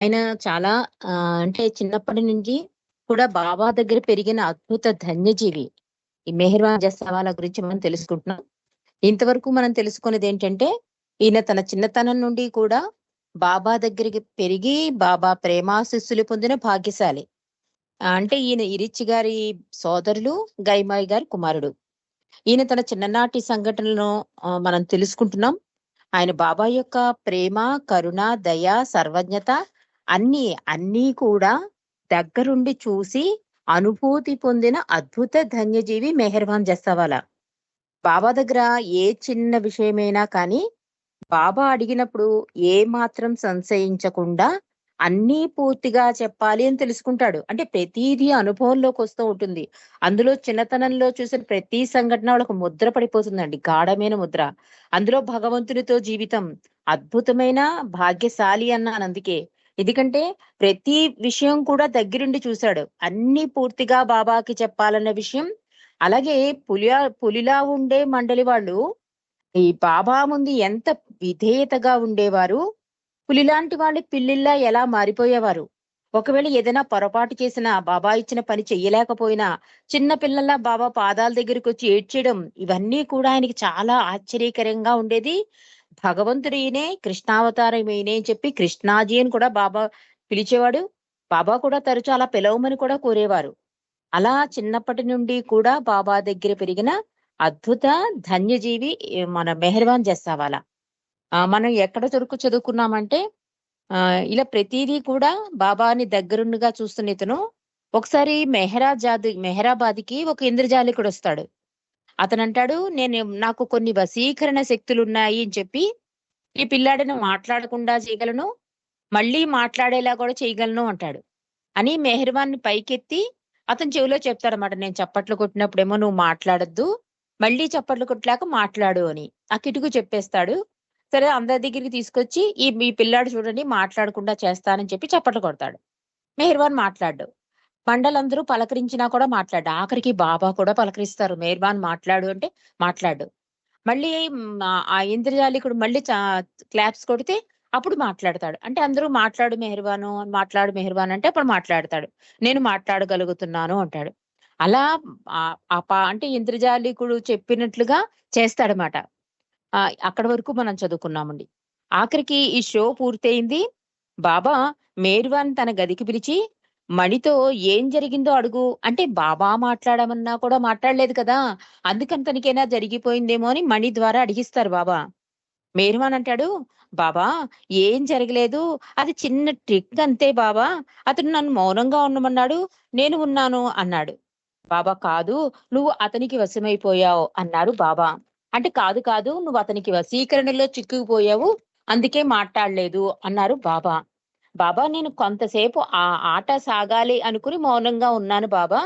ఆయన చాలా అంటే చిన్నప్పటి నుంచి కూడా బాబా దగ్గర పెరిగిన అద్భుత ధన్యజీవి. ఈ మెహర్‌బాన్ జస్సావాలా గురించి మనం తెలుసుకుంటున్నాం. ఇంతవరకు మనం తెలుసుకున్నది ఏంటంటే, ఈయన తన చిన్నతనం నుండి కూడా బాబా దగ్గరికి పెరిగి, బాబా ప్రేమాశీస్సులు పొందిన భాగ్యశాలి. అంటే ఈయన ఇరిచ్చి గారి సోదరులు, గైమాయి గారి కుమారుడు. ఈయన తన చిన్ననాటి సంఘటనలను మనం తెలుసుకుంటున్నాం. ఆయన బాబా యొక్క ప్రేమ, కరుణ, దయ, సర్వజ్ఞత అన్నీ, అన్నీ కూడా దగ్గరుండి చూసి అనుభూతి పొందిన అద్భుత ధన్యజీవి మెహర్‌బాన్ జస్సావాలా. బాబా దగ్గర ఏ చిన్న విషయమైనా కానీ, బాబా అడిగినప్పుడు ఏమాత్రం సంశయించకుండా అన్నీ పూర్తిగా చెప్పాలి అని తెలుసుకుంటాడు. అంటే ప్రతీదీ అనుభవంలోకొస్తూ ఉంటుంది. అందులో చిన్నతనంలో చూసిన ప్రతి సంఘటన వాళ్ళకి ముద్ర పడిపోతుందండి. గాఢమైన ముద్ర. అందులో భగవంతునితో జీవితం అద్భుతమైన భాగ్యశాలి అన్నానందుకే. ఎందుకంటే ప్రతి విషయం కూడా దగ్గరుండి చూశాడు. అన్నీ పూర్తిగా బాబాకి చెప్పాలన్న విషయం. అలాగే పులిలా ఉండే మండలి వాళ్ళు ఈ బాబా ముందు ఎంత విధేయతగా ఉండేవారు. పులిలాంటి వాళ్ళు పిల్లిల్లా ఎలా మారిపోయేవారు. ఒకవేళ ఏదైనా పొరపాటు చేసినా, బాబా ఇచ్చిన పని చెయ్యలేకపోయినా, చిన్న పిల్లల్లా బాబా పాదాల దగ్గరికొచ్చి ఏడ్చేయడం, ఇవన్నీ కూడా ఆయనకి చాలా ఆశ్చర్యకరంగా ఉండేది. భగవంతుడు ఈయనే, కృష్ణావతారం ఈయనే అని చెప్పి కృష్ణాజీ అని కూడా బాబా పిలిచేవాడు. బాబా కూడా తరచూ అలా పిలవమని కూడా కోరేవారు. అలా చిన్నప్పటి నుండి కూడా బాబా దగ్గర పెరిగిన అద్భుత ధన్యజీవి మన మెహర్‌బాన్ జస్సావాలా. మనం ఎక్కడ వరకు చదువుకున్నామంటే ఇలా ప్రతీదీ కూడా బాబాని దగ్గరుండిగా చూస్తున్న ఇతను ఒకసారి మెహరాబాద్‌కి ఒక ఇంద్రజాలికుడొస్తాడు. అతనంటాడు, నాకు కొన్ని వశీకరణ శక్తులున్నాయి అని చెప్పి, ఈ పిల్లాడిని మాట్లాడకుండా చేయగలను, మళ్ళీ మాట్లాడేలా కూడా చేయగలను అంటాడు. అని మెహర్‌బాన్‌ని పైకెత్తి అతని చెవిలో చెప్తాడన్నమాట. నేను చప్పట్లు కొట్టినప్పుడేమో నువ్వు మాట్లాడొద్దు. మళ్ళీ చప్పట్లు కొట్టాక మాట్లాడు అని. ఆ కిటుకు చెప్పేస్తాడు. సరే అందరి దగ్గరికి తీసుకొచ్చి మీ పిల్లాడు చూడండి మాట్లాడకుండా చేస్తానని చెప్పి చప్పట్లు కొడతాడు. మెహర్‌బాన్ మాట్లాడడు. మండలందరూ పలకరించినా కూడా మాట్లాడడు. ఆఖరికి బాబా కూడా పలకరిస్తారు. మెహర్‌బాన్ మాట్లాడు అంటే మాట్లాడడు. మళ్ళీ ఆ ఇంద్రజాలికుడు మళ్ళీ క్లాప్స్ కొడితే అప్పుడు మాట్లాడతాడు. అంటే అందరూ మాట్లాడు మెహర్బాను అంటే అప్పుడు మాట్లాడతాడు. నేను మాట్లాడగలుగుతున్నాను అంటాడు. అలా అంటే ఇంద్రజాలికుడు చెప్పినట్లుగా చేస్తాడన్నమాట. అక్కడి వరకు మనం చదువుకున్నామండి. ఆఖరికి ఈ షో పూర్తయింది. బాబా మేర్వాన్ తన గదికి పిలిచి, మణితో ఏం జరిగిందో అడుగు అంటే బాబా మాట్లాడమన్నా కూడా మాట్లాడలేదు కదా! అందుకని తనకేనా జరిగిపోయిందేమో అని మణి ద్వారా అడిగిస్తారు బాబా. మేర్వాన్ అంటాడు, "బాబా ఏం జరగలేదు. అది చిన్న ట్రిక్ అంతే బాబా. అతను నన్ను మౌనంగా ఉండమన్నాడు. నేను ఉన్నాను" అన్నాడు. బాబా కాదు, నువ్వు అతనికి వశమైపోయావు అన్నారు బాబా. అంటే కాదు కాదు నువ్వు అతనికి వశీకరణలో చిక్కుకుపోయావు. అందుకే మాట్లాడలేదు అన్నారు బాబా. బాబా నేను కొంతసేపు ఆ ఆట సాగాలి అనుకుని మౌనంగా ఉన్నాను బాబా.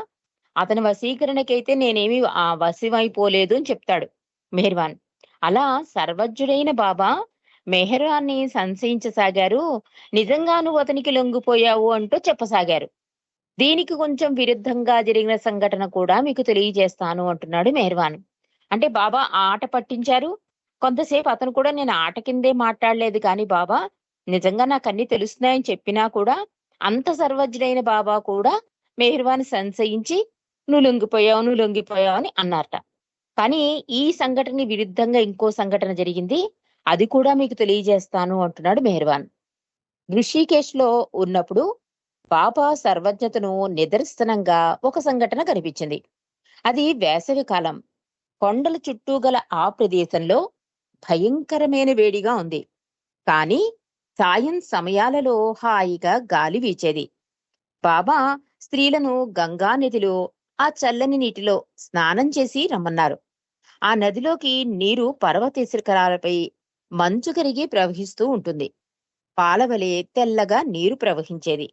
అతని వశీకరణకైతే నేనేమి వశమైపోలేదు అని చెప్తాడు మెహర్వాన్. అలా సర్వజ్ఞుడైన బాబా మెహరాన్ని సంశయించసాగారు. నిజంగా నువ్వు అతనికి లొంగిపోయావు అంటూ చెప్పసాగారు. దీనికి కొంచెం విరుద్ధంగా జరిగిన సంఘటన కూడా మీకు తెలియజేస్తాను అంటున్నాడు మెహర్వాన్. అంటే బాబా ఆ ఆట పట్టించారు. కొంతసేపు అతను కూడా నేను ఆట కిందే మాట్లాడలేదు కానీ బాబా, నిజంగా నాకన్నీ తెలుస్తున్నాయని చెప్పినా కూడా, అంత సర్వజ్ఞుడైన బాబా కూడా మెహర్వాన్ని సంశయించి, నువ్వు లొంగిపోయావు" అని అన్నారట. కానీ ఈ సంఘటనకి విరుద్ధంగా ఇంకో సంఘటన జరిగింది. అది కూడా మీకు తెలియజేస్తాను అంటున్నాడు మెహర్వాన్. ఋషికేశ్‌లో ఉన్నప్పుడు బాబా సర్వజ్ఞతను నిదర్శనంగా ఒక సంఘటన కనిపించింది. అది వేసవి కాలం. కొండల చుట్టూ గల ఆ ప్రదేశంలో భయంకరమైన వేడిగా ఉంది. కానీ సాయం సమయాలలో హాయిగా గాలి వీచేది. బాబా స్త్రీలను గంగా నదిలో ఆ చల్లని నీటిలో స్నానం చేసి రమ్మన్నారు. ఆ నదిలోకి నీరు పర్వత శిఖరాలపై మంచు కరిగి ప్రవహిస్తూ ఉంటుంది. పాలవలే తెల్లగా నీరు ప్రవహించేది.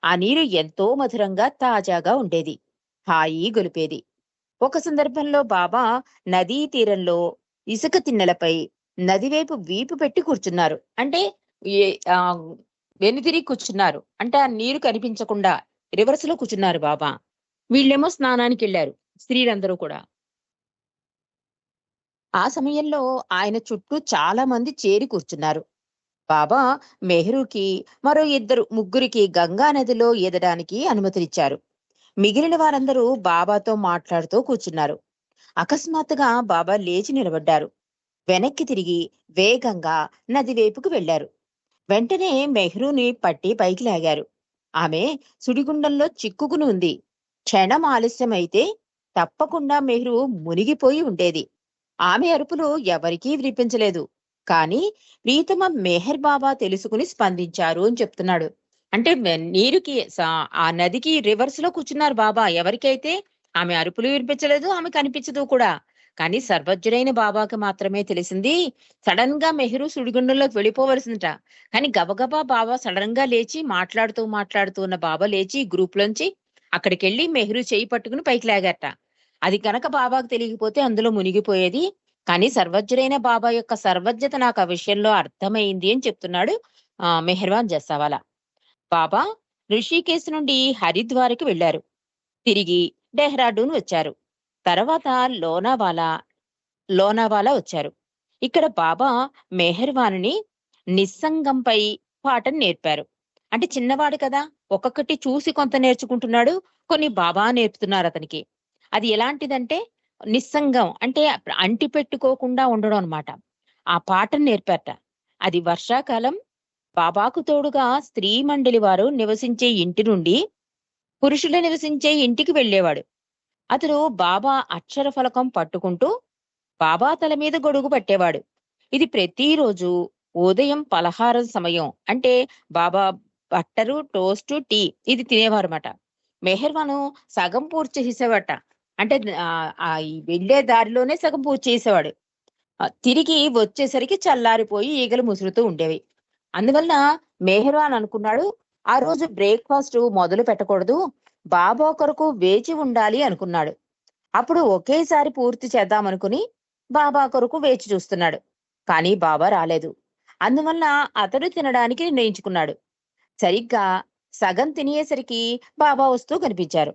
ఆ నీరు ఎంతో మధురంగా తాజాగా ఉండేది. హాయి గొలిపేది. ఒక సందర్భంలో బాబా నదీ తీరంలో ఇసుక తిన్నెలపై నదివైపు వీపు పెట్టి కూర్చున్నారు. అంటే ఏ ఆ వెనుదిరిగి కూర్చున్నారు. అంటే ఆ నీరు కనిపించకుండా రివర్స్ లో కూర్చున్నారు బాబా. వీళ్ళేమో స్నానానికి వెళ్ళారు. స్త్రీలందరూ కూడా. ఆ సమయంలో ఆయన చుట్టూ చాలా మంది చేరి కూర్చున్నారు. బాబా మెహ్రూకి మరో ముగ్గురికి గంగా నదిలో ఈదడానికి అనుమతినిచ్చారు. మిగిలిన వారందరూ బాబాతో మాట్లాడుతూ కూర్చున్నారు. అకస్మాత్తుగా బాబా లేచి నిలబడ్డారు. వెనక్కి తిరిగి వేగంగా నది వైపుకు వెళ్లారు. వెంటనే మెహ్రూని పట్టి పైకి లాగారు. ఆమె సుడిగుండంలో చిక్కుకుని ఉంది. క్షణం ఆలస్యమైతే తప్పకుండా మెహ్రూ మునిగిపోయి ఉండేది. ఆమె అరుపులు ఎవరికీ వినిపించలేదు. కానీ ప్రీతమ మెహర్ బాబా తెలుసుకుని స్పందించారు అని చెప్తున్నాడు. అంటే నీరుకి ఆ నదికి రివర్స్ లో కూర్చున్నారు బాబా. ఎవరికైతే ఆమె అరుపులు వినిపించలేదు, ఆమె కనిపించదు కూడా. కానీ సర్వజ్ఞుడైన బాబాకి మాత్రమే తెలిసింది సడన్ గా మెహరు సుడిగుండంలోకి వెళ్ళిపోవలసిందట. కానీ గబగబా బాబా సడన్ గా లేచి మాట్లాడుతూ మాట్లాడుతూ ఉన్న బాబా లేచి గ్రూప్ లోంచి అక్కడికి వెళ్లి మెహరు చేయి పట్టుకుని పైకి లాగారట. అది కనుక బాబాకు తెలియకపోతే అందులో మునిగిపోయేది. కానీ సర్వజ్ఞుడైన బాబా యొక్క సర్వజ్ఞత నాకు ఆ విషయంలో అర్థమైంది అని చెప్తున్నాడు మెహర్వాన్ జస్సావాలా. బాబా ఋషికేశ్ నుండి హరిద్వార్కి వెళ్లారు. తిరిగి డెహ్రాడూన్ వచ్చారు. తర్వాత లోనావాలా లోనావాలా వచ్చారు. ఇక్కడ బాబా మెహర్వాన్ని నిస్సంగంపై పాఠం నేర్పారు. అంటే చిన్నవాడు కదా, ఒక్కొక్కటి చూసి కొంత నేర్చుకుంటున్నాడు, కొన్ని బాబా నేర్పుతున్నారు అతనికి. అది ఎలాంటిదంటే నిస్సంగం అంటే అంటి పెట్టుకోకుండా ఉండడం అన్నమాట. ఆ పాఠం నేర్పారట. అది వర్షాకాలం. బాబాకు తోడుగా స్త్రీ మండలి వారు నివసించే ఇంటి నుండి పురుషులు నివసించే ఇంటికి వెళ్ళేవాడు. అతడు బాబా అక్షర ఫలకం పట్టుకుంటూ బాబా తల మీద గొడుగు పట్టేవాడు. ఇది ప్రతిరోజు ఉదయం పలహారం సమయం. అంటే బాబా బట్టరు, టోస్టు, టీ ఇది తినేవారన్నమాట. మెహర్వాను సగం పూర్తి చేసేవాట. అంటే ఈ వెళ్లే దారిలోనే సగం పూర్తి చేసేవాడు. తిరిగి వచ్చేసరికి చల్లారిపోయి ఈగలు ముసురుతూ ఉండేవి. అందువల్ల మెహర్వాన్ అనుకున్నాడు, ఆ రోజు బ్రేక్ఫాస్ట్ మొదలు పెట్టకూడదు, బాబా కొరకు వేచి ఉండాలి అనుకున్నాడు. అప్పుడు ఒకేసారి పూర్తి చేద్దామనుకుని బాబా కొరకు వేచి చూస్తున్నాడు. కానీ బాబా రాలేదు. అందువల్ల అతడు తినడానికి నిర్ణయించుకున్నాడు. సరిగ్గా సగం తినేసరికి బాబా వస్తూ కనిపించారు.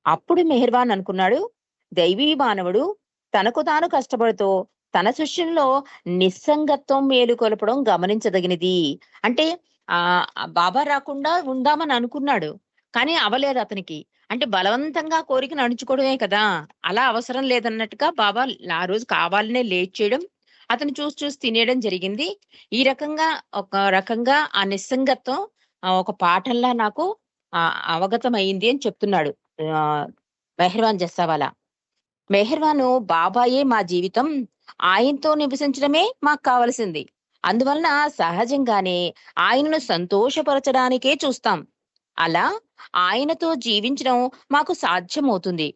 అప్పుడు మెహర్వాన్ అనుకున్నాడు, దైవీ మానవుడు తనకు తాను కష్టపడుతూ తన శిష్యుల్లో నిస్సంగత్వం మేలుకొల్పడం గమనించదగినది. అంటే ఆ బాబా రాకుండా ఉందామని అనుకున్నాడు. కానీ అవలేదు అతనికి. అంటే బలవంతంగా కోరిక నడుచుకోవడమే కదా, అలా అవసరం లేదన్నట్టుగా బాబా ఆ రోజు కావాలనే లేట్ చేయడం, అతను చూసి చూసి తినేయడం జరిగింది. ఈ రకంగా ఒక రకంగా ఆ నిస్సంగత్వం ఒక పాఠంలా నాకు అవగతమైంది అని చెప్తున్నాడు ఆ మెహర్వాన్ జస్సావాలా. మెహర్వాను బాబాయే మా జీవితం, ఆయనతో నివసించడమే మాకు కావలసింది. అందువలన సహజంగానే ఆయనను సంతోషపరచడానికే చూస్తాం. అలా ఆయనతో జీవించడం మాకు సాధ్యమవుతుంది.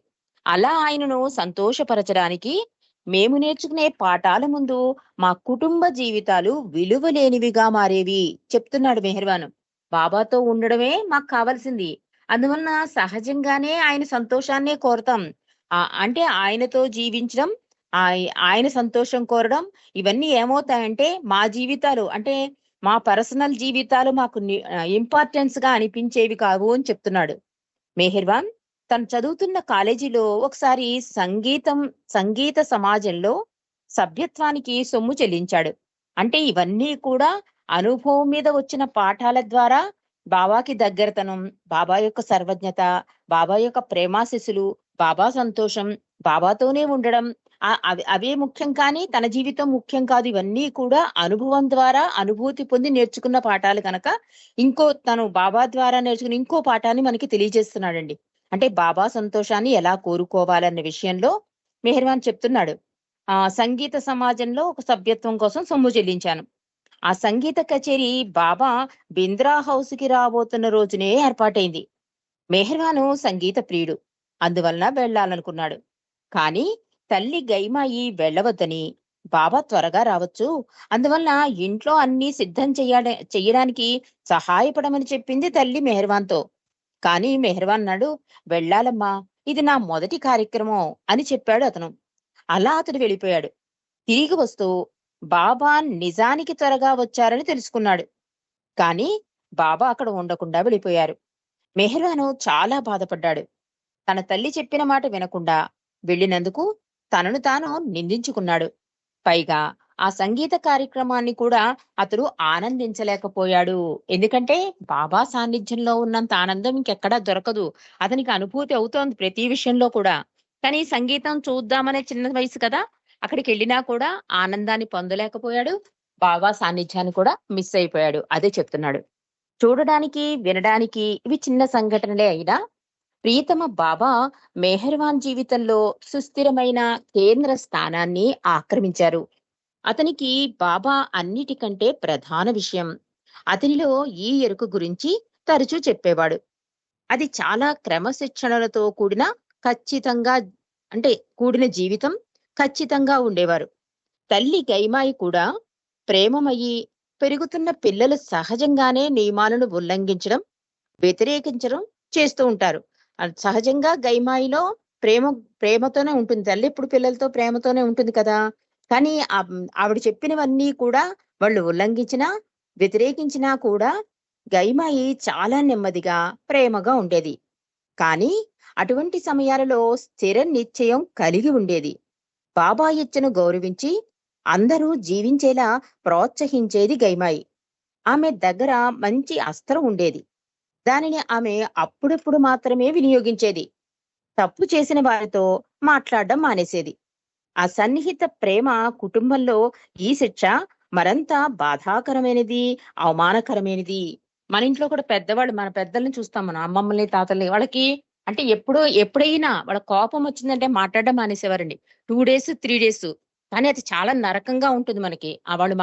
అలా ఆయనను సంతోషపరచడానికి మేము నేర్చుకునే పాఠాల ముందు మా కుటుంబ జీవితాలు విలువలేనివిగా మారేవి చెప్తున్నాడు మెహర్వాను. బాబాతో ఉండడమే మాకు కావాల్సింది. అందువలన సహజంగానే ఆయన సంతోషాన్నే కోరతాం. అంటే ఆయనతో జీవించడం, ఆయన సంతోషం కోరడం, ఇవన్నీ ఏమవుతాయంటే మా జీవితాలు అంటే మా పర్సనల్ జీవితాలు మాకు ఇంపార్టెన్స్ గా అనిపించేవి కావు అని చెప్తున్నాడు మెహర్వాన్. తను చదువుతున్న కాలేజీలో ఒకసారి సంగీత సమాజంలో సభ్యత్వానికి సొమ్ము చెల్లించాడు. అంటే ఇవన్నీ కూడా అనుభవం మీద వచ్చిన పాఠాల ద్వారా బాబాకి దగ్గరతనం, బాబా యొక్క సర్వజ్ఞత, బాబా యొక్క ప్రేమాశిస్సులు, బాబా సంతోషం, బాబాతోనే ఉండడం అవే ముఖ్యం. కానీ తన జీవితం ముఖ్యం కాదు. ఇవన్నీ కూడా అనుభవం ద్వారా అనుభూతి పొంది నేర్చుకున్న పాఠాలు కనుక తను బాబా ద్వారా నేర్చుకుని ఇంకో పాఠాన్ని మనకి తెలియజేస్తున్నాడండి. అంటే బాబా సంతోషాన్ని ఎలా కోరుకోవాలన్న విషయంలో మెహర్వాన్ చెప్తున్నాడు. సంగీత సమాజంలో ఒక సభ్యత్వం కోసం సొమ్ము చెల్లించాను. ఆ సంగీత కచేరీ బాబా బింద్రా హౌస్ కి రాబోతున్న రోజునే ఏర్పాటైంది. మెహర్వాను సంగీత ప్రియుడు. అందువలన వెళ్లాలనుకున్నాడు. కానీ తల్లి గైమాయి వెళ్ళవద్దని, బాబా త్వరగా రావచ్చు, అందువల్ల ఇంట్లో అన్ని సిద్ధం చెయ్యడానికి సహాయపడమని చెప్పింది తల్లి మెహర్వాన్తో. కానీ మెహర్వాన్ అన్నాడు, వెళ్ళాలమ్మా, ఇది నా మొదటి కార్యక్రమం అని చెప్పాడు అతను. అలా అతడు వెళ్ళిపోయాడు. తిరిగి వస్తూ బాబా నిజానికి త్వరగా వచ్చారని తెలుసుకున్నాడు. కానీ బాబా అక్కడ ఉండకుండా వెళ్ళిపోయారు. మెహర్వాను చాలా బాధపడ్డాడు. తన తల్లి చెప్పిన మాట వినకుండా వెళ్ళినందుకు తనను తాను నిందించుకున్నాడు. పైగా ఆ సంగీత కార్యక్రమాన్ని కూడా అతడు ఆనందించలేకపోయాడు. ఎందుకంటే బాబా సాన్నిధ్యంలో ఉన్నంత ఆనందం ఇంకెక్కడా దొరకదు. అతనికి అనుభూతి అవుతోంది ప్రతి విషయంలో కూడా. కానీ సంగీతం చూద్దామనే చిన్న వయసు కదా! అక్కడికెళ్ళినా కూడా ఆనందాన్ని పొందలేకపోయాడు. బాబా సాన్నిధ్యాన్ని కూడా మిస్ అయిపోయాడు. అదే చెప్తున్నాడు. చూడడానికి, వినడానికి ఇవి చిన్న సంఘటనలే అయినా ప్రియతమ బాబా మెహర్వాన్ జీవితంలో సుస్థిరమైన కేంద్ర స్థానాన్ని ఆక్రమించారు. అతనికి బాబా అన్నిటికంటే ప్రధాన విషయం. అతనిలో ఈ ఎరుక గురించి తరచూ చెప్పేవాడు. అది చాలా క్రమశిక్షణలతో కూడిన ఖచ్చితంగా అంటే కూడిన జీవితం ఖచ్చితంగా ఉండేవారు. తల్లి గైమాయి కూడా ప్రేమమయి పెరుగుతున్న పిల్లలు సహజంగానే నియమాలను ఉల్లంఘించడం, వ్యతిరేకించడం చేస్తూ ఉంటారు. సహజంగా గైమాయిలో ప్రేమ ప్రేమతోనే ఉంటుంది. తల్లి ఎప్పుడు పిల్లలతో ప్రేమతోనే ఉంటుంది కదా! కానీ ఆవిడ చెప్పినవన్నీ కూడా వాళ్ళు ఉల్లంఘించినా, వ్యతిరేకించినా కూడా గైమాయి చాలా నెమ్మదిగా, ప్రేమగా ఉండేది. కానీ అటువంటి సమయాలలో స్థిర నిశ్చయం కలిగి ఉండేది. బాబా ఇచ్చను గౌరవించి అందరూ జీవించేలా ప్రోత్సహించేది గైమాయి. ఆమె దగ్గర మంచి అస్త్రం ఉండేది. దానిని ఆమె అప్పుడప్పుడు మాత్రమే వినియోగించేది. తప్పు చేసిన వారితో మాట్లాడడం మానేసేది. ఆ సన్నిహిత ప్రేమ కుటుంబంలో ఈ శిక్ష మరంత బాధాకరమైనది, అవమానకరమైనది. మన ఇంట్లో కూడా పెద్దవాళ్ళు మన పెద్దల్ని చూస్తాం. మన అమ్మమ్మల్ని, తాతల్ని వాళ్ళకి అంటే ఎప్పుడైనా వాళ్ళ కోపం వచ్చిందంటే మాట్లాడడం మానేసేవారండి. 2 డేస్, 3 డేస్. కానీ అది చాలా నరకంగా ఉంటుంది మనకి. వాళ్ళు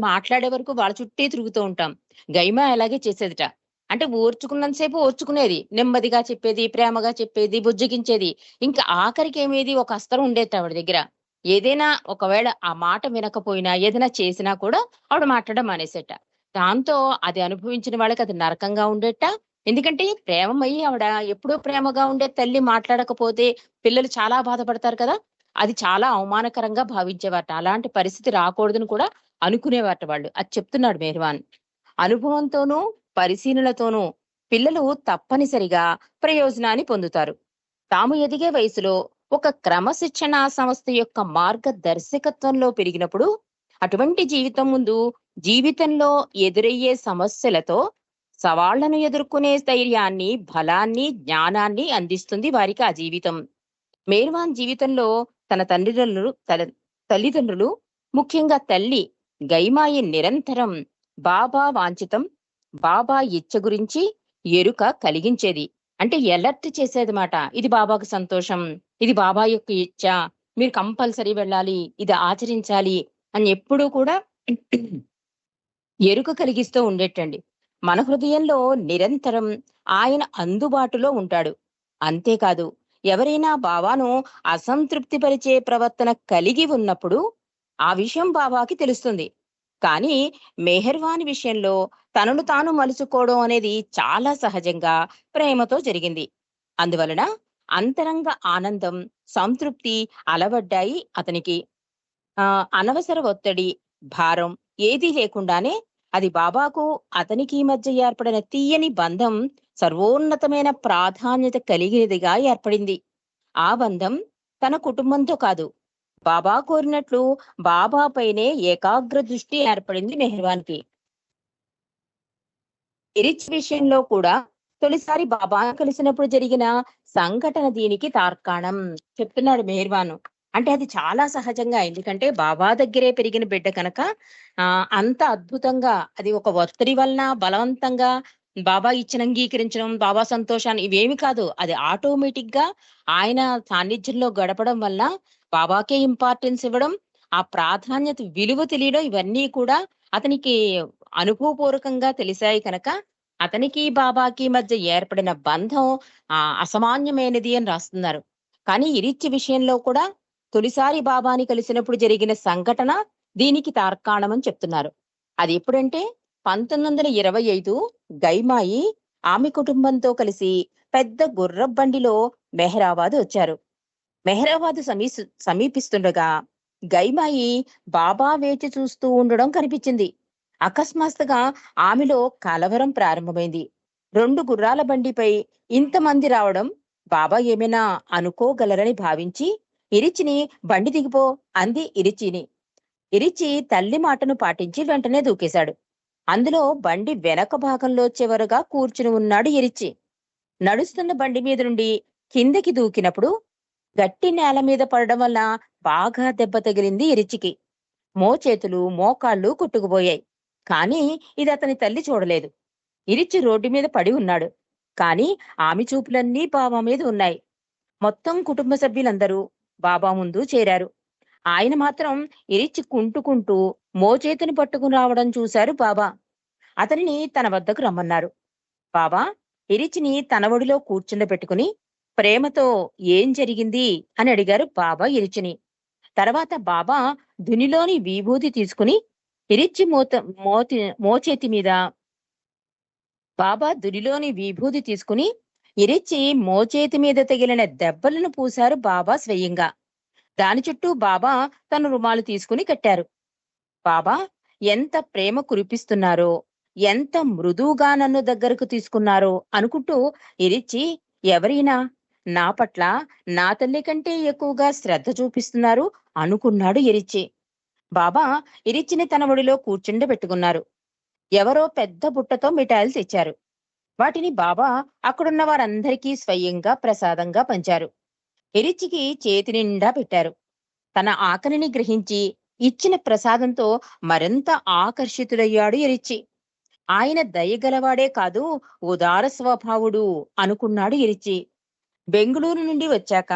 మాట్లాడే వరకు వాళ్ళ చుట్టే తిరుగుతూ ఉంటాం. గైమా అలాగే చేసేదిట. అంటే ఓర్చుకున్నంత సేపు ఓర్చుకునేది. నెమ్మదిగా చెప్పేది, ప్రేమగా చెప్పేది, బుజ్జగించేది. ఇంకా ఆఖరికి ఏమేది ఒక అస్త్రం ఉండేదట ఆవిడ దగ్గర. ఏదైనా ఒకవేళ ఆ మాట వినకపోయినా, ఏదైనా చేసినా కూడా ఆవిడ మాట్లాడడం మానేసేట. దాంతో అది అనుభవించిన వాళ్ళకి అది నరకంగా ఉండేట. ఎందుకంటే ప్రేమమయి ఆవిడ ఎప్పుడూ ప్రేమగా ఉండే తల్లి మాట్లాడకపోతే పిల్లలు చాలా బాధపడతారు కదా! అది చాలా అవమానకరంగా భావించేవారట. అలాంటి పరిస్థితి రాకూడదని కూడా అనుకునేవారట వాళ్ళు. అది చెప్తున్నాడు మెహర్వాన్. అనుభవంతోనూ, పరిశీలనతోనూ పిల్లలు తప్పనిసరిగా ప్రయోజనాన్ని పొందుతారు. తాము ఎదిగే వయసులో ఒక క్రమశిక్షణా సంస్థ యొక్క మార్గదర్శకత్వంలో పెరిగినప్పుడు అటువంటి జీవితం ముందు జీవితంలో ఎదురయ్యే సమస్యలతో సవాళ్లను ఎదుర్కొనే ధైర్యాన్ని, బలాన్ని, జ్ఞానాన్ని అందిస్తుంది వారికి ఆ జీవితం. మేర్వాన్ జీవితంలో తన తల్లిదండ్రులు ముఖ్యంగా తల్లి గైమాయి నిరంతరం బాబా వాంఛితం, బాబా ఇచ్చ గురించి ఎరుక కలిగించేది. అంటే ఎలర్ట్ చేసేదన్నమాట. ఇది బాబాకు సంతోషం, ఇది బాబా యొక్క ఇచ్చ, మీరు కంపల్సరీ వెళ్ళాలి, ఇది ఆచరించాలి అని ఎప్పుడూ కూడా ఎరుక కలిగిస్తూ ఉండేటండి. మన హృదయంలో నిరంతరం ఆయన అందుబాటులో ఉంటాడు. అంతేకాదు ఎవరైనా బాబాను అసంతృప్తిపరిచే ప్రవర్తన కలిగి ఉన్నప్పుడు ఆ విషయం బాబాకి తెలుస్తుంది. కానీ మెహర్వాన్ విషయంలో తనను తాను మలుచుకోవడం అనేది చాలా సహజంగా ప్రేమతో జరిగింది. అందువలన అంతరంగ ఆనందం, సంతృప్తి అలవడ్డాయి అతనికి. అనవసర ఒత్తిడి, భారం ఏదీ లేకుండానే అది బాబాకు అతనికి మధ్య ఏర్పడిన తీయని బంధం సర్వోన్నతమైన ప్రాధాన్యత కలిగినదిగా ఏర్పడింది. ఆ బంధం తన కుటుంబంతో కాదు, బాబా కోరినట్లు బాబా పైనే ఏకాగ్ర దృష్టి ఏర్పడింది మెహర్వాన్‌కి. ఇరిచ్ విషయంలో కూడా తొలిసారి బాబాను కలిసినప్పుడు జరిగిన సంఘటన దీనికి తార్కాణం చెప్తున్నాడు మెహర్వాను. అంటే అది చాలా సహజంగా ఎందుకంటే బాబా దగ్గరే పెరిగిన బిడ్డ కనుక అంత అద్భుతంగా అది ఒక ఒత్తిడి వలన బలవంతంగా బాబా ఇచ్చిన అంగీకరించడం, బాబా సంతోషాన్ని ఇవేమి కాదు. అది ఆటోమేటిక్ గా ఆయన సాన్నిధ్యంలో గడపడం వల్ల బాబాకే ఇంపార్టెన్స్ ఇవ్వడం, ఆ ప్రాధాన్యత విలువ తెలియడం ఇవన్నీ కూడా అతనికి అనుభవపూర్వకంగా తెలిసాయి కనుక అతనికి బాబాకి మధ్య ఏర్పడిన బంధం అసామాన్యమైనది అని రాస్తున్నారు. కానీ ఇరిచ్చి విషయంలో కూడా తొలిసారి బాబాని కలిసినప్పుడు జరిగిన సంఘటన దీనికి తార్కాణమని చెప్తున్నారు. అది ఎప్పుడంటే 1925 గైమాయి ఆమె కుటుంబంతో కలిసి పెద్ద గుర్రపు బండిలో మెహరాబాద్ వచ్చారు. మెహరాబాద్ సమీపిస్తుండగా గైమాయి బాబా వేచి చూస్తూ ఉండడం కనిపించింది. అకస్మాత్తుగా ఆమెలో కలవరం ప్రారంభమైంది. 2 గుర్రాల బండిపై ఇంతమంది రావడం బాబా ఏమైనా అనుకోగలరని భావించి ఇరిచిని బండి దిగిపో అంది ఇరిచిని. ఇరిచి తల్లి మాటను పాటించి వెంటనే దూకేశాడు. అందులో బండి వెనక భాగంలో చివరగా కూర్చుని ఉన్నాడు ఇరిచి. నడుస్తున్న బండి మీద నుండి కిందకి దూకినప్పుడు గట్టి నేల మీద పడడం వల్ల బాగా దెబ్బ తగిలింది ఇరిచికి. మోచేతులు మోకాళ్ళు కొట్టుకుపోయాయి. కాని ఇది అతని తల్లి చూడలేదు. ఇరిచి రోడ్డు మీద పడి ఉన్నాడు. కాని ఆమె చూపులన్నీ బాబా మీద ఉన్నాయి. మొత్తం కుటుంబ సభ్యులందరూ బాబా ముందు చేరారు. ఆయన మాత్రం ఇరిచి కుంటుకుంటూ మోచేతిని పట్టుకుని రావడం చూశారు బాబా. అతనిని తన వద్దకు రమ్మన్నారు. బాబా ఇరిచిని తన ఒడిలో కూర్చుండబెట్టుకుని ప్రేమతో ఏం జరిగింది అని అడిగారు బాబా ఇరిచిని. తర్వాత బాబా దునిలోని విభూది తీసుకుని ఇరిచి మోచేతి మీద బాబా దునిలోని విభూది తీసుకుని ఇరిచి మోచేతి మీద తగిలిన దెబ్బలను పూశారు బాబా స్వయంగా. దాని చుట్టూ బాబా తన రుమాలు తీసుకుని కట్టారు. బాబా ఎంత ప్రేమ కురిపిస్తున్నారో, ఎంత మృదువుగా నన్ను దగ్గరకు తీసుకున్నారో అనుకుంటూ ఇరిచి, ఎవరైనా నా పట్ల నా తల్లి కంటే ఎక్కువగా శ్రద్ధ చూపిస్తున్నారు అనుకున్నాడు ఇరిచి. బాబా ఇరిచిని తన ఒడిలో కూర్చుండబెట్టుకున్నారు. ఎవరో పెద్ద బుట్టతో మిఠాయిలు తెచ్చారు. వాటిని బాబా అక్కడున్న వారందరికీ స్వయంగా ప్రసాదంగా పంచారు. ఇరిచికి చేతి నిండా పెట్టారు. తన ఆకలిని గ్రహించి ఇచ్చిన ప్రసాదంతో మరింత ఆకర్షితుడయ్యాడు ఇరిచి. ఆయన దయగలవాడే కాదు, ఉదార స్వభావుడు అనుకున్నాడు ఇరిచి. బెంగుళూరు నుండి వచ్చాక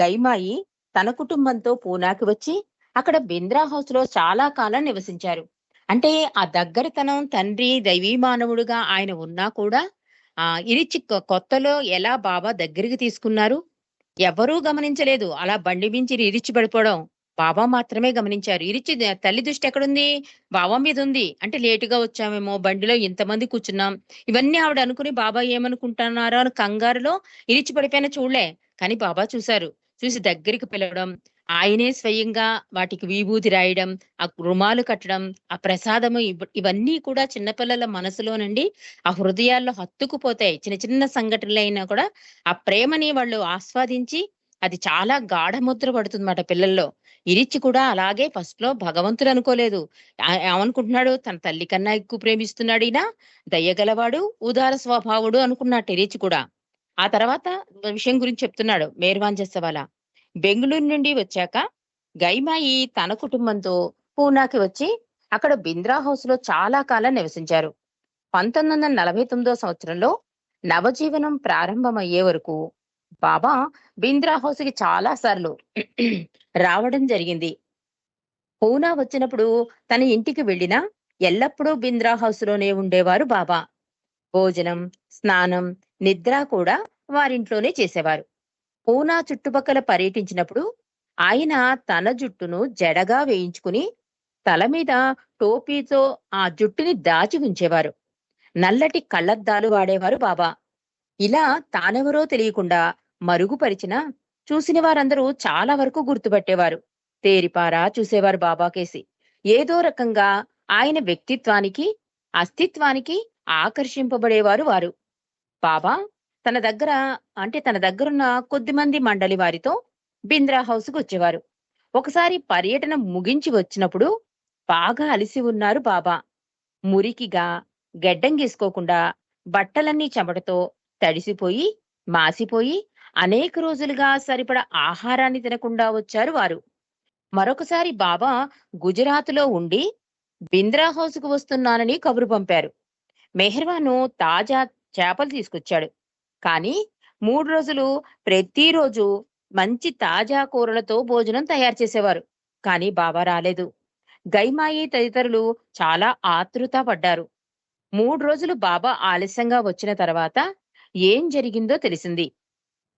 గైమాయి తన కుటుంబంతో పూనాకి వచ్చి అక్కడ బింద్రా హౌస్ లో చాలా కాలం నివసించారు. అంటే ఆ దగ్గరతనం, తండ్రి దైవీ మానవుడుగా ఆయన ఉన్నా కూడా ఇరిచి కొత్తలో ఎలా బాబా దగ్గరికి తీసుకున్నారు ఎవరూ గమనించలేదు. అలా బండి మించి ఇరిచి పడిపోవడం బాబా మాత్రమే గమనించారు. ఇరిచి తల్లి దృష్టి ఎక్కడుంది? బాబా మీద ఉంది. అంటే లేటుగా వచ్చామేమో, బండిలో ఇంతమంది కూర్చున్నాం, ఇవన్నీ ఆవిడ అనుకుని బాబా ఏమనుకుంటున్నారో అని కంగారులో ఇరిచి పడిపోయినా చూడలే. కానీ బాబా చూశారు. చూసి దగ్గరికి పిలవడం, ఆయనే స్వయంగా వాటికి విభూతి రాయడం, ఆ రుమాలు కట్టడం, ఆ ప్రసాదము ఇవన్నీ కూడా చిన్నపిల్లల మనసులోనండి ఆ హృదయాల్లో హత్తుకుపోతాయి. చిన్న చిన్న సంఘటనలైనా కూడా ఆ ప్రేమని వాళ్ళు ఆస్వాదించి అది చాలా గాఢముద్ర పడుతుందన్నమాట పిల్లల్లో. ఇరిచి కూడా అలాగే ఫస్ట్ లో భగవంతుడు అనుకోలేదు. ఏమనుకుంటున్నాడు? తన తల్లి కన్నా ఎక్కువ ప్రేమిస్తున్నాడు ఈయన, దయ్యగలవాడు, ఉదార స్వభావుడు అనుకున్నట్టు ఇరిచి కూడా. ఆ తర్వాత విషయం గురించి చెప్తున్నాడు మేర్వాంజస్సవాల. బెంగళూరు నుండి వచ్చాక గైమాయి తన కుటుంబంతో పూనాకి వచ్చి అక్కడ బింద్రా హౌస్ లో చాలా కాలం నివసించారు. 1949 సంవత్సరంలో నవజీవనం ప్రారంభమయ్యే వరకు బాబా బింద్రా హౌస్ కి చాలా సార్లు రావడం జరిగింది. పూనా వచ్చినప్పుడు తన ఇంటికి వెళ్ళినా ఎల్లప్పుడూ బింద్రా హౌస్ లోనే ఉండేవారు బాబా. భోజనం, స్నానం, నిద్ర కూడా వారింట్లోనే చేసేవారు. పూనా చుట్టుపక్కల పర్యటించినప్పుడు ఆయన తన జుట్టును జడగా వేయించుకుని తల మీద టోపీతో ఆ జుట్టుని దాచి ఉంచేవారు. నల్లటి కళ్లద్దాలు వాడేవారు బాబా. ఇలా తానెవరో తెలియకుండా మరుగుపరిచినా చూసిన వారందరూ చాలా వరకు గుర్తుపట్టేవారు. తేరిపారా చూసేవారు బాబా కేసి. ఏదో రకంగా ఆయన వ్యక్తిత్వానికి, అస్తిత్వానికి ఆకర్షింపబడేవారు వారు. బాబా తన దగ్గరున్న కొద్దిమంది మండలి వారితో బింద్రా హౌస్ కు వచ్చేవారు. ఒకసారి పర్యటన ముగించి వచ్చినప్పుడు బాగా అలసి ఉన్నారు బాబా. మురికిగా, గెడ్డం గీసుకోకుండా, బట్టలన్నీ చెమటతో తడిసిపోయి మాసిపోయి అనేక రోజులుగా సరిపడ ఆహారాన్ని తినకుండా వచ్చారు వారు. మరొకసారి బాబా గుజరాతులో ఉండి బింద్రా హౌస్ కు వస్తున్నానని కబురు పంపారు. మెహర్వాను తాజా చేపలు తీసుకొచ్చాడు. కానీ 3 రోజులు ప్రతిరోజు మంచి తాజా కూరలతో భోజనం తయారు చేసేవారు. కానీ బాబా రాలేదు. గైమాయి తదితరులు చాలా ఆతృత పడ్డారు. 3 రోజులు బాబా ఆలస్యంగా వచ్చిన తర్వాత ఏం జరిగిందో తెలిసింది.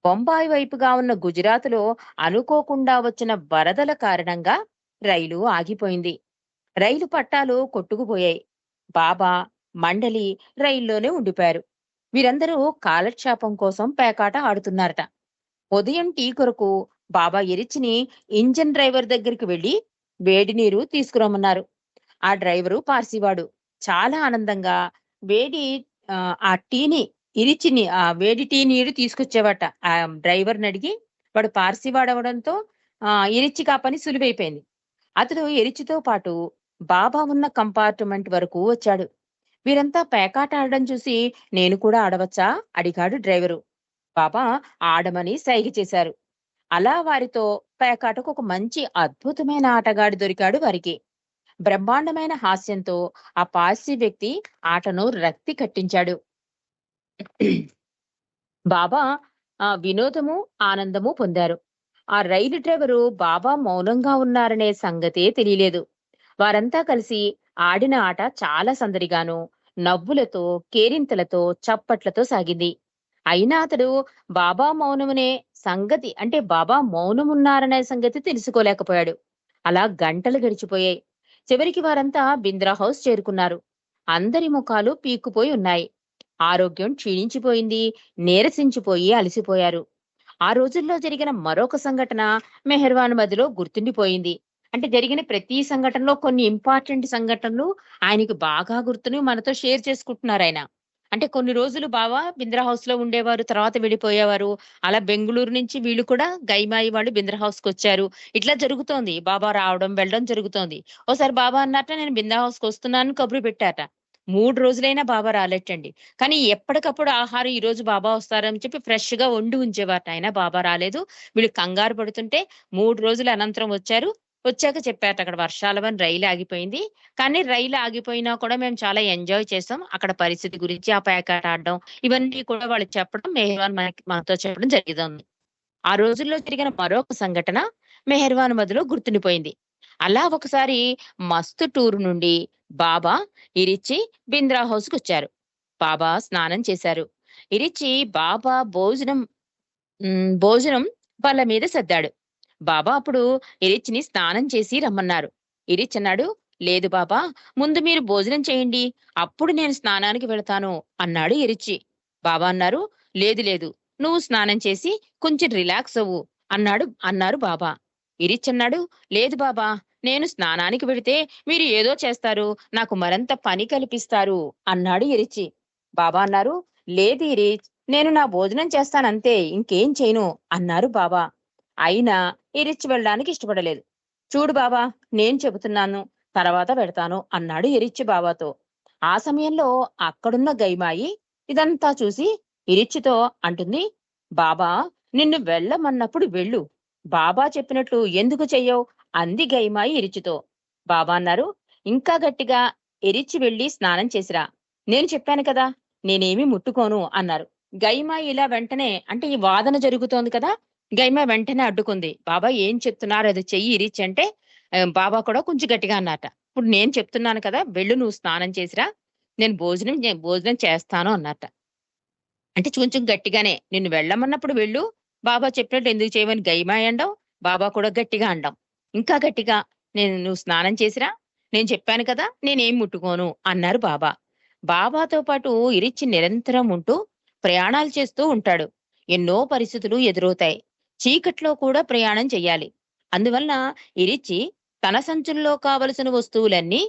బొంబాయి వైపుగా ఉన్న గుజరాత్లో అనుకోకుండా వచ్చిన వరదల కారణంగా రైలు ఆగిపోయింది. రైలు పట్టాలు కొట్టుకుపోయాయి. బాబా, మండలి రైల్లోనే ఉండిపోయారు. వీరందరూ కాలక్షేపం కోసం పేకాట ఆడుతున్నారట. ఉదయం టీ కొరకు బాబా ఇరిచిని ఇంజన్ డ్రైవర్ దగ్గరికి వెళ్లి వేడి నీరు తీసుకురమ్మన్నారు. ఆ డ్రైవరు పార్సీవాడు. చాలా ఆనందంగా వేడి ఆ టీని ఇరిచిని ఆ వేడి టీ నీరు తీసుకొచ్చేవాట. ఆ డ్రైవర్ని అడిగి వాడు పార్సీవాడవడంతో ఇరిచికి ఆ పని సులువైపోయింది. అతడు ఎరిచితో పాటు బాబా ఉన్న కంపార్ట్మెంట్ వరకు వచ్చాడు. వీరంతా పేకాట ఆడడం చూసి నేను కూడా ఆడవచ్చా అడిగాడు డ్రైవరు. బాబా ఆడమని సైగ చేశారు. అలా వారితో పేకాటకు ఒక మంచి అద్భుతమైన ఆటగాడి దొరికాడు వారికి. బ్రహ్మాండమైన హాస్యంతో ఆ పార్సీ వ్యక్తి ఆటను రక్తి కట్టించాడు. బాబా వినోదము ఆనందము పొందారు. ఆ రైలు డ్రైవరు బాబా మౌనంగా ఉన్నారనే సంగతే తెలియలేదు. వారంతా కలిసి ఆడిన ఆట చాలా సందడిగాను, నవ్వులతో, కేరింతలతో, చప్పట్లతో సాగింది. అయినా అతడు బాబా మౌనమునే సంగతి అంటే బాబా మౌనమున్నారనే సంగతి తెలుసుకోలేకపోయాడు. అలా గంటలు గడిచిపోయాయి. చివరికి వారంతా బింద్రా హౌస్ చేరుకున్నారు. అందరి ముఖాలు పీక్కుపోయి ఉన్నాయి. ఆరోగ్యం క్షీణించిపోయింది. నీరసించిపోయి అలసిపోయారు. ఆ రోజుల్లో జరిగిన మరొక సంఘటన మెహర్వాన్ మదిలో గుర్తుండిపోయింది. అంటే జరిగిన ప్రతి సంఘటనలో కొన్ని ఇంపార్టెంట్ సంఘటనలు ఆయనకి బాగా గుర్తుని మనతో షేర్ చేసుకుంటున్నారు ఆయన. అంటే కొన్ని రోజులు బాబా బింద్రా హౌస్ లో ఉండేవారు, తర్వాత వెళ్ళిపోయేవారు. అలా బెంగుళూరు నుంచి వీళ్ళు కూడా గైమాయి వాళ్ళు బింద్రా హౌస్ కి వచ్చారు. ఇట్లా జరుగుతోంది. బాబా రావడం వెళ్ళడం జరుగుతోంది. ఓసారి బాబా అన్నట్ట నేను బింద్రా హౌస్ కి వస్తున్నాను కబురు పెట్టాట. 3 రోజులైనా బాబా రాలేటండి. కానీ ఎప్పటికప్పుడు ఆహారం ఈ రోజు బాబా వస్తారని చెప్పి ఫ్రెష్ గా వండి ఉంచేవారట. ఆయన బాబా రాలేదు. వీళ్ళు కంగారు పడుతుంటే 3 రోజుల అనంతరం వచ్చారు. వచ్చాక చెప్పారట అక్కడ వర్షాల వల్ల రైలు ఆగిపోయింది. కానీ రైలు ఆగిపోయినా కూడా మేము చాలా ఎంజాయ్ చేసాం. అక్కడ పరిస్థితి గురించి ఆ పేకాట ఆడడం ఇవన్నీ కూడా వాళ్ళు చెప్పడం మెహర్వాన్ మనతో చెప్పడం జరిగింది. ఆ రోజుల్లో జరిగిన మరొక సంఘటన మెహర్వాన్ మదిలో గుర్తుండిపోయింది. అలా ఒకసారి మస్తు టూర్ నుండి బాబా ఇరిచి బింద్రా హౌస్ కు వచ్చారు. బాబా స్నానం చేశారు. ఇరిచి బాబా భోజనం బల్ల మీద సర్దాడు. బాబా అప్పుడు ఇరిచ్చిని స్నానం చేసి రమ్మన్నారు. ఇరిచ్ అన్నాడు, లేదు బాబా, ముందు మీరు భోజనం చేయండి, అప్పుడు నేను స్నానానికి వెళతాను అన్నాడు ఇరిచి. బాబా అన్నారు, లేదు లేదు, నువ్వు స్నానం చేసి కొంచెం రిలాక్స్ అవ్వు అన్నారు బాబా. ఇరిచ్ అన్నాడు, లేదు బాబా, నేను స్నానానికి వెళితే మీరు ఏదో చేస్తారు, నాకు మరింత పని కల్పిస్తారు అన్నాడు ఇరిచి. బాబా అన్నారు, లేదు ఇరిచ్, నేను నా భోజనం చేస్తానంతే, ఇంకేం చేయను అన్నారు బాబా. అయినా ఇరిచ్ వెళ్ళడానికి ఇష్టపడలేదు. చూడు బాబా, నేను చెబుతున్నాను, తర్వాత పెడతాను అన్నాడు ఇరిచ్చి బాబాతో. ఆ సమయంలో అక్కడున్న గైమాయి ఇదంతా చూసి ఇరిచ్చితో అంటుంది, బాబా నిన్ను వెళ్ళమన్నప్పుడు వెళ్ళు, బాబా చెప్పినట్లు ఎందుకు చెయ్యవు అంది గైమాయి ఇరిచితో. బాబా అన్నారు, ఇంకా గట్టిగా, ఇరిచి వెళ్ళి స్నానం చేసిరా, నేను చెప్పాను కదా, నేనేమి ముట్టుకోను అన్నారు. గైమాయి ఇలా వెంటనే అంటే ఈ వాదన జరుగుతోంది కదా, గైమ వెంటనే అడ్డుకుంది. బాబా ఏం చెప్తున్నారు, అది చెయ్యి ఇరిచి అంటే బాబా కూడా కొంచెం గట్టిగా అన్నట. ఇప్పుడు నేను చెప్తున్నాను కదా, వెళ్ళు నువ్వు స్నానం చేసిరా, నేను భోజనం చేస్తాను అన్నట. అంటే కొంచెం గట్టిగానే, నిన్ను వెళ్ళమన్నప్పుడు వెళ్ళు, బాబా చెప్పినట్టు ఎందుకు చేయమని గైమాయి అండం, బాబా కూడా గట్టిగా అండం. ఇంకా గట్టిగా, నువ్వు స్నానం చేసిరా, నేను చెప్పాను కదా, నేనేం ముట్టుకోను అన్నారు బాబా. బాబాతో పాటు ఇరిచి నిరంతరం ఉంటూ ప్రయాణాలు చేస్తూ ఉంటాడు. ఎన్నో పరిస్థితులు ఎదురవుతాయి. చీకట్లో కూడా ప్రయాణం చెయ్యాలి. అందువల్ల ఇరిచి తన సంచుల్లో కావలసిన వస్తువులన్నీ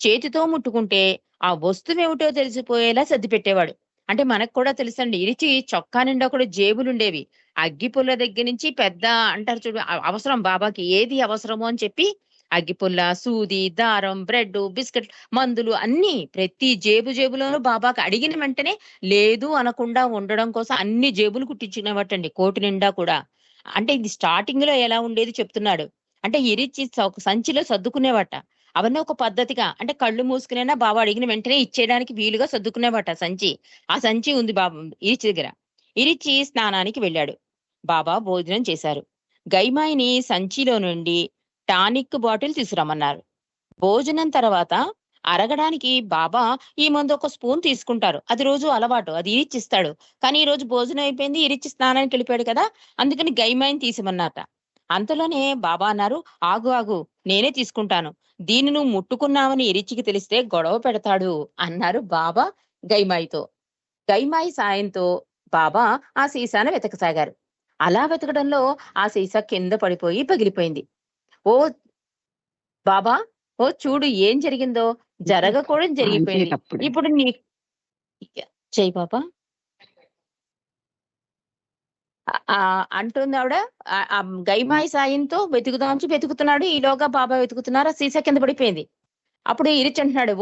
చేతితో ముట్టుకుంటే ఆ వస్తువేమిటో తెలిసిపోయేలా సర్దిపెట్టేవాడు. అంటే మనకు కూడా తెలుసండి, ఇరిచి చొక్కా నిండా కూడా జేబులుండేవి. అగ్గిపుల్ల దగ్గర నుంచి పెద్ద అంటారు చూడు, అవసరం బాబాకి ఏది అవసరమో అని చెప్పి అగ్గిపుల్ల, సూది, దారం, బ్రెడ్, బిస్కెట్, మందులు అన్ని ప్రతి జేబులోనూ బాబాకి అడిగిన వెంటనే లేదు అనకుండా ఉండడం కోసం అన్ని జేబులు కుట్టించినవటండి, కోటి నిండా కూడా. అంటే ఇది స్టార్టింగ్ లో ఎలా ఉండేది చెప్తున్నాడు. అంటే ఇరిచి ఒక సంచిలో సర్దుకునేవట. అవన్నీ ఒక పద్ధతిగా, అంటే కళ్ళు మూసుకునైనా బాబా అడిగిన వెంటనే ఇచ్చేయడానికి వీలుగా సర్దుకునేవట సంచి. ఆ సంచి ఉంది బాబా ఇరిచి దగ్గర. ఇరిచి స్నానానికి వెళ్ళాడు. బాబా భోజనం చేశారు. గైమాయిని సంచిలో నుండి టానిక్ బాటిల్ తీసుకురమ్మన్నారు. భోజనం తర్వాత అరగడానికి బాబా ఈ మందు ఒక స్పూన్ తీసుకుంటారు. అది రోజు అలవాటు, అది ఇరిచ్చిస్తాడు. కానీ ఈ రోజు భోజనం అయిపోయింది, ఇరిచి స్నానానికి వెళ్ళిపోయాడు కదా, అందుకని గైమాయిని తీసిమన్నట. అంతలోనే బాబా అన్నారు, ఆగు ఆగు, నేనే తీసుకుంటాను, దీన్ని నువ్వు ముట్టుకున్నావని ఇరిచికి తెలిస్తే గొడవ పెడతాడు అన్నారు బాబా గైమాయితో. గైమాయి సాయంతో బాబా ఆ సీసాను వెతకసాగారు. అలా వెతకడంలో ఆ సీసా కింద పడిపోయి పగిలిపోయింది. ఓ బాబా, ఓ చూడు ఏం జరిగిందో, జరగకూడదు జరిగిపోయింది. అంచేటప్పుడు ఇప్పుడు నీ చెయ్యి బాబా. అంటుంది ఆవిడ. గైమాయి సాయంతో వెతుకుతున్నాడు. ఈలోగా బాబా వెతుకుతున్నారు. ఆ సీసా కింద పడిపోయింది. అప్పుడు ఇరిచి అంటున్నాడు,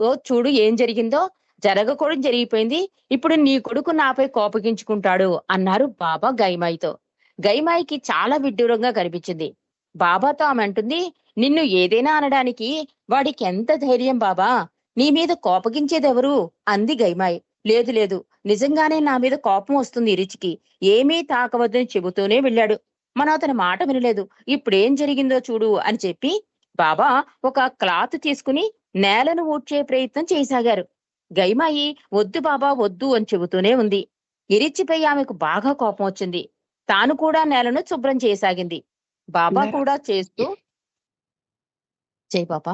ఓ చూడు ఏం జరిగిందో, జరగకూడదు జరిగిపోయింది. ఇప్పుడు నీ కొడుకు నాపై కోపగించుకుంటాడు అన్నారు బాబా గైమాయితో. గైమాయికి చాలా విడ్డూరంగా కనిపించింది. బాబాతో ఆమె అంటుంది, నిన్ను ఏదైనా అనడానికి వాడికి ఎంత ధైర్యం బాబా, నీ మీద కోపగించేదెవరు అంది గైమాయి. లేదు లేదు, నిజంగానే నా మీద కోపం వస్తుంది ఇరిచికి. ఏమీ తాకవద్దని చెబుతూనే వెళ్ళాడు. మనం అతని మాట వినలేదు. ఇప్పుడేం జరిగిందో చూడు అని చెప్పి బాబా ఒక క్లాత్ తీసుకుని నేలను ఊడ్చే ప్రయత్నం చేయసాగారు. గైమాయి వద్దు బాబా వద్దు అని చెబుతూనే ఉంది. ఇరిచ్చిపై ఆమెకు బాగా కోపం వచ్చింది. తాను కూడా నేలను శుభ్రం చేయసాగింది. బాబా కూడా చేస్తూ, బాబా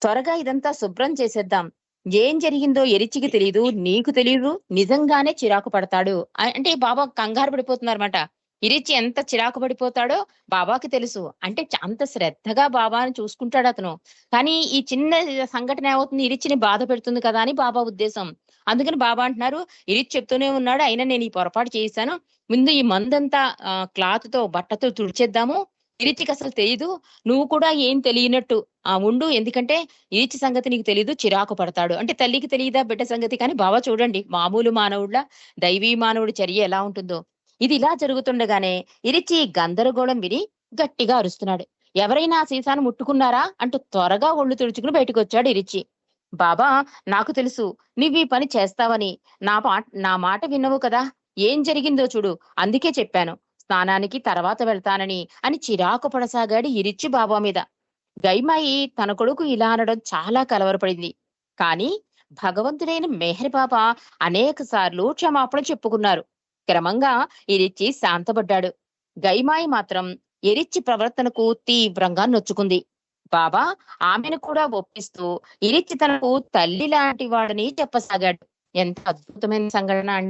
త్వరగా ఇదంతా శుభ్రం చేసేద్దాం. ఏం జరిగిందో ఎరిచికి తెలీదు, నీకు తెలీదు. నిజంగానే చిరాకు పడతాడు అంటే బాబా కంగారు పడిపోతున్నారన్నమాట. ఇరిచి ఎంత చిరాకు పడిపోతాడో బాబాకి తెలుసు. అంటే అంత శ్రద్ధగా బాబాని చూసుకుంటాడు అతను. కానీ ఈ చిన్న సంఘటన ఏమవుతుంది, ఇరిచిని బాధ పెడుతుంది కదా అని బాబా ఉద్దేశం. అందుకని బాబా అంటున్నారు, ఇరిచి చెప్తూనే ఉన్నాడు, అయినా నేను ఈ పొరపాటు చేశాను. ముందు ఈ మందంతా క్లాత్ తో బట్టతో తుడిచేద్దాము. ఇరిచికి అసలు తెలియదు, నువ్వు కూడా ఏం తెలియనట్టు ఉండు. ఎందుకంటే ఈచి సంగతి నీకు తెలీదు, చిరాకు పడతాడు. అంటే తల్లికి తెలియదా బిడ్డ సంగతి? కానీ బాబా చూడండి, మామూలు మానవుడిలా దైవీ మానవుడి చర్య ఎలా ఉంటుందో. ఇది ఇలా జరుగుతుండగానే ఇరిచి గందరగోళం విని గట్టిగా అరుస్తున్నాడు. ఎవరైనా ఆ సీసాను ముట్టుకున్నారా అంటూ త్వరగా ఒళ్ళు తుడుచుకుని బయటకు వచ్చాడు ఇరిచి. బాబా, నాకు తెలుసు నువ్వు ఈ పని చేస్తావని. నా మాట విన్నవు కదా, ఏం జరిగిందో చూడు, అందుకే చెప్పాను స్నానానికి తర్వాత వెళ్తానని అని చిరాకు పడసాగాడు ఇరిచి బాబా మీద. గైమాయి తన కొడుకు ఇలా అనడం చాలా కలవరపడింది. కాని భగవంతుడైన మెహర్ బాబా అనేక సార్లు క్షమాపణ చెప్పుకున్నారు. క్రమంగా ఇరిచి శాంతపడ్డాడు. గైమాయి మాత్రం ఇరిచి ప్రవర్తనకు తీవ్రంగా నొచ్చుకుంది. బాబా ఆమెను కూడా ఒప్పిస్తూ ఇరిచి తనకు తల్లి లాంటి వాడని చెప్పసాగాడు. ఎంత అద్భుతమైన సంఘటన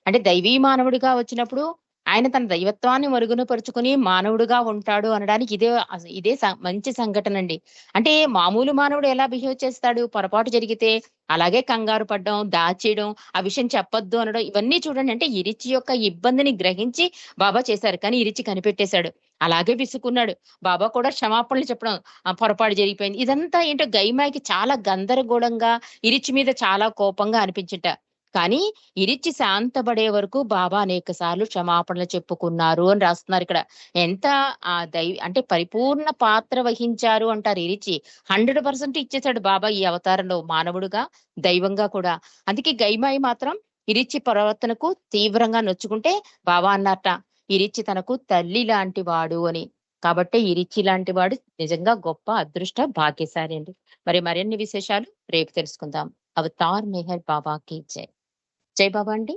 అంటే దైవీ మానవుడిగా వచ్చినప్పుడు ఆయన తన దైవత్వాన్ని మరుగున పరుచుకుని మానవుడుగా ఉంటాడు అనడానికి ఇదే మంచి సంఘటన అండి. అంటే మామూలు మానవుడు ఎలా బిహేవ్ చేస్తాడు, పొరపాటు జరిగితే అలాగే కంగారు పడ్డం, దాచేయడం, ఆ విషయం చెప్పొద్దు అనడం, ఇవన్నీ చూడండి. అంటే ఇరిచి యొక్క ఇబ్బందిని గ్రహించి బాబా చేశారు. కానీ ఇరిచి కనిపెట్టేశాడు. అలాగే విసుకున్నాడు. బాబా కూడా క్షమాపణలు చెప్పడం, పొరపాటు జరిగిపోయింది. ఇదంతా ఏంటో గైమాయికి చాలా గందరగోళంగా, ఇరిచి మీద చాలా కోపంగా అనిపించుట. కానీ ఇరిచి శాంతపడే వరకు బాబా అనేక సార్లు క్షమాపణలు చెప్పుకున్నారు అని రాస్తున్నారు ఇక్కడ. ఎంత అంటే పరిపూర్ణ పాత్ర వహించారు అంటారు ఇరిచి. 100% ఇచ్చేశాడు బాబా ఈ అవతారంలో, మానవుడుగా దైవంగా కూడా. అందుకే గైమాయి మాత్రం ఇరిచి ప్రవర్తనకు తీవ్రంగా నొచ్చుకుంటే బాబా అన్నట్ట, ఇరిచి తనకు తల్లి లాంటి వాడు అని. కాబట్టి ఇరిచి లాంటి వాడు నిజంగా గొప్ప అదృష్ట భాగ్యశాలి అండి. మరిన్ని విశేషాలు రేపు తెలుసుకుందాం. అవతార్ మెహర్ బాబాకి జై. జై బాబా అండి.